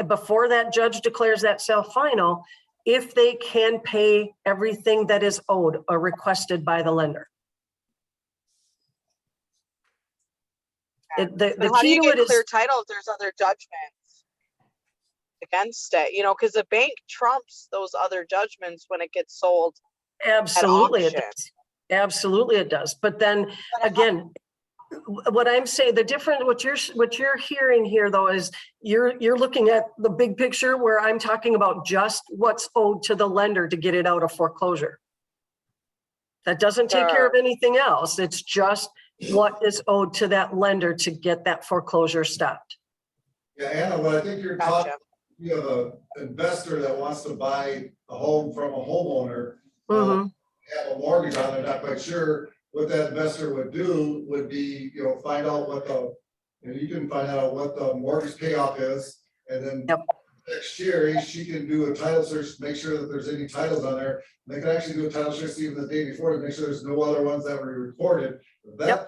before that judge declares that sale final, if they can pay everything that is owed or requested by the lender. How do you get clear title if there's other judgments against it? Because the bank trumps those other judgments when it gets sold. Absolutely it does. Absolutely it does. But then again, what I'm saying, the different, what you're hearing here though is you're looking at the big picture, where I'm talking about just what's owed to the lender to get it out of foreclosure. That doesn't take care of anything else. It's just what is owed to that lender to get that foreclosure stopped. Yeah, Anna, what I think you're talking, the investor that wants to buy a home from a homeowner, have a mortgage on it, not quite sure. What that investor would do would be, find out what you can find out what the mortgage payoff is, and then next year, she can do a title search, make sure that there's any titles on there. They can actually do a title search even the day before to make sure there's no other ones that were recorded. That,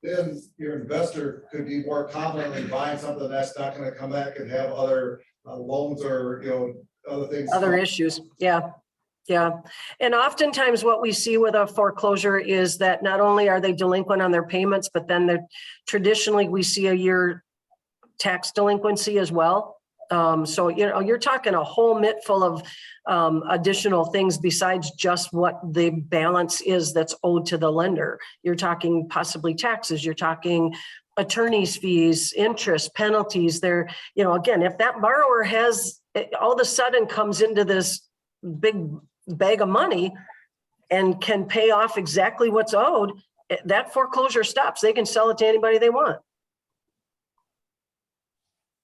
then your investor could be more confidently buying something that's not gonna come back and have other loans or, other things. Other issues, yeah. Yeah, and oftentimes what we see with a foreclosure is that not only are they delinquent on their payments, but then they're traditionally, we see a year tax delinquency as well. So, you're talking a whole mitt full of additional things besides just what the balance is that's owed to the lender. You're talking possibly taxes, you're talking attorney's fees, interest, penalties. There, again, if that borrower has all of a sudden comes into this big bag of money and can pay off exactly what's owed, that foreclosure stops. They can sell it to anybody they want.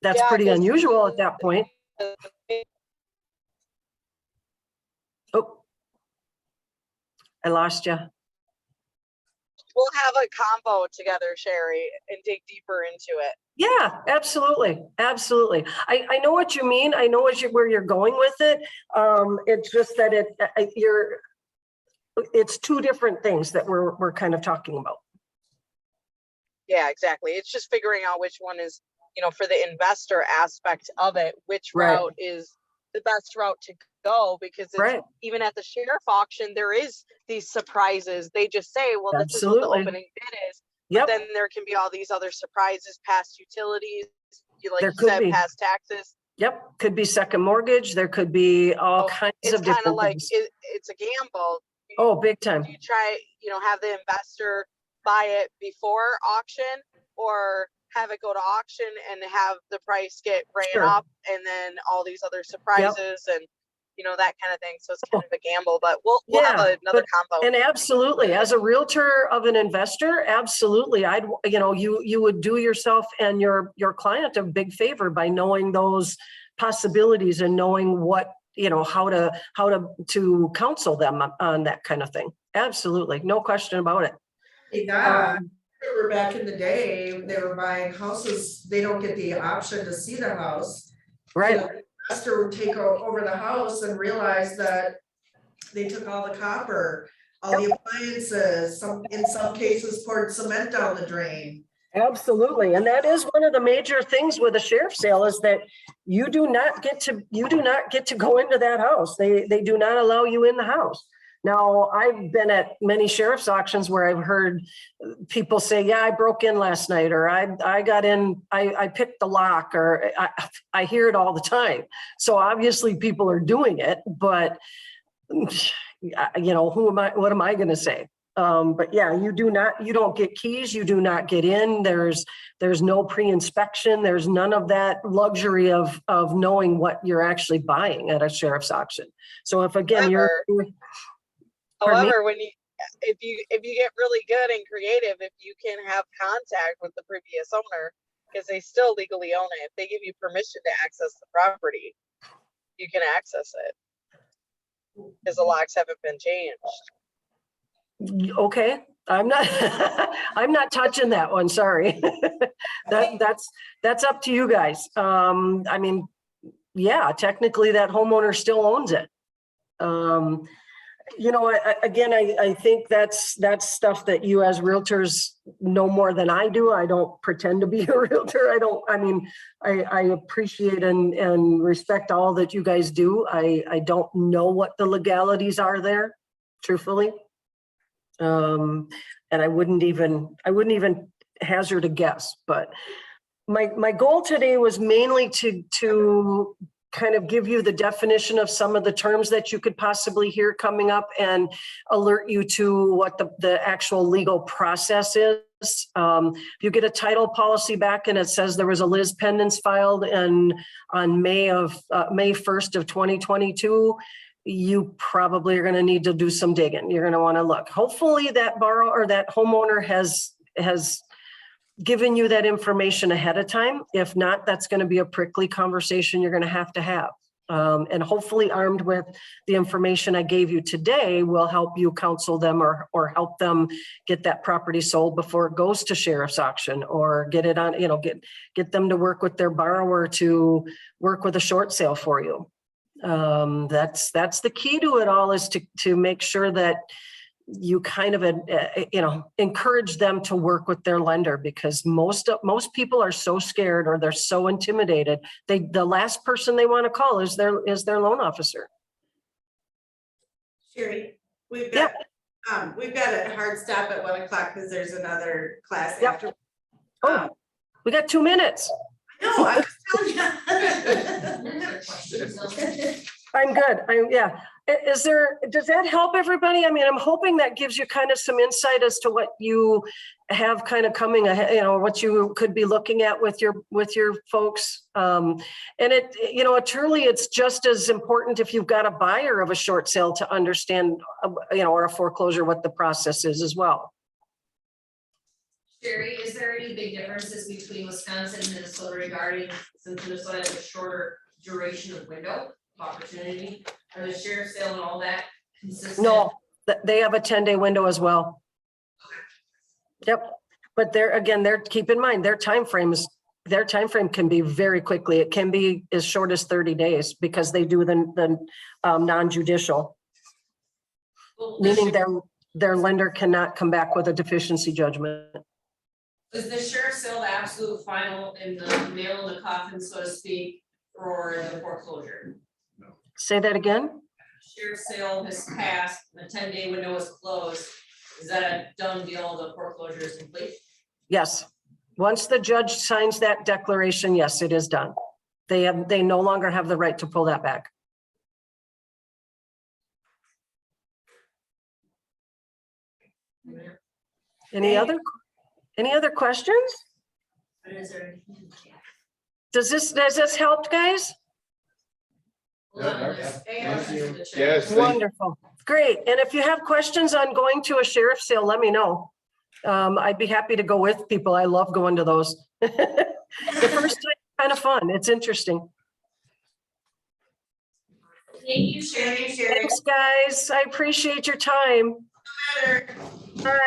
That's Yeah, pretty 'cause- unusual at that point. Oh, I lost you. We'll have a combo together, Sherry, and dig deeper into it. Yeah, absolutely. Absolutely. I know what you mean. I know where you're going with it. It's just that it's two different things that we're kind of talking about. Yeah, exactly. It's just figuring out which one is, for the investor aspect of it, which Right. route is the best route to go, because it's, Right. even at the sheriff auction, there is these surprises. They just say, well, this is what the Absolutely. opening bid is. Yep. Then there can be all these other surprises, past utilities, like There you could said, be. past taxes. Yep. Could be second mortgage. There could be all kinds It's of kind of different like, things. it's a gamble. Oh, big time. Do you try, have the investor buy it before auction, or have it go to auction and have the price get ran Sure. up, and then all these other surprises and that kind of thing. So it's kind of a gamble, but we'll have another combo. And absolutely, as a realtor of an investor, absolutely, you would do yourself and your client a big favor by knowing those possibilities and knowing what, how to counsel them on that kind of thing. Absolutely, no question about it. Yeah, I remember back in the day, they were buying houses, they don't get the option to see the house. Right. The investor would take over the house and realize that they took all the copper, all the appliances, in some cases poured cement down the drain. Absolutely. And that is one of the major things with a sheriff's sale, is that you do not get to go into that house. They do not allow you in the house. Now, I've been at many sheriff's auctions where I've heard people say, yeah, I broke in last night, or I got in, I picked the lock, or I hear it all the time. So obviously people are doing it, but what am I going to say? But yeah, you don't get keys, you do not get in. There's no pre-inspection. There's none of that luxury of knowing what you're actually buying at a sheriff's auction. So if again, However, if you get really good and creative, if you can have contact with the previous owner, because they still legally own it, if they give you permission to access the property, you can access it, because the locks haven't been changed. Okay, I'm not touching that one. Sorry. That's up to you guys. I mean, yeah, technically that homeowner still owns it. I think that's stuff that you as realtors know more than I do. I don't pretend to be a realtor. I appreciate and respect all that you guys do. I don't know what the legalities are there, truthfully. And I wouldn't even hazard a guess, but my goal today was mainly to kind of give you the definition of some of the terms that you could possibly hear coming up and alert you to what the actual legal process is. If you get a title policy back and it says there was a Liz pendants filed on May 1st of 2022, you probably are going to need to do some digging. You're going to want to look. Hopefully that borrower or that homeowner has given you that information ahead of time. If not, that's going to be a prickly conversation you're going to have. And hopefully armed with the information I gave you today will help you counsel them or help them get that property sold before it goes to sheriff's auction, or get it on, get them to work with their borrower to work with a short sale for you. That's the key to it all, is to make sure that you kind of, encourage them to work with their lender, because most people are so scared, or they're so intimidated. The last person they want to call is their loan officer. Sherry, we've got a hard stop at 1 o'clock because there's another class after. Oh, we got 2 minutes. No, I was telling you. I'm good. Does that help everybody? I mean, I'm hoping that gives you kind of some insight as to what you have kind of coming ahead, what you could be looking at with your folks. And truly, it's just as important if you've got a buyer of a short sale to understand, or a foreclosure, what the process is as well. Sherry, is there any big differences between Wisconsin and Minnesota regarding, since Minnesota has a shorter duration of window of opportunity? Are the sheriff's sale and all that consistent? No, they have a 10-day window as well. Yep, but keep in mind, their time frame can be very quickly. It can be as short as 30 days because they do the non-judicial, meaning their lender cannot come back with a deficiency judgment. Is the sheriff's sale the absolute final in the nail in the coffin, so to speak, for the foreclosure? Say that again? Sheriff's sale has passed, the 10-day window is closed. Is that a done deal? The foreclosure is complete? Yes. Once the judge signs that declaration, yes, it is done. They no longer have the right to pull that back. Any other questions? Does this help, guys? Yes. Wonderful. Great. And if you have questions on going to a sheriff's sale, let me know. I'd be happy to go with people. I love going to those. The first time is kind of fun. It's interesting. Thank you, Sherry. Thanks, guys. I appreciate your time. Bye.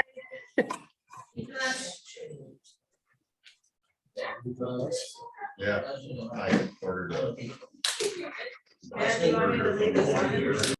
Yeah, I ordered a. Yeah, do you want me to leave this on?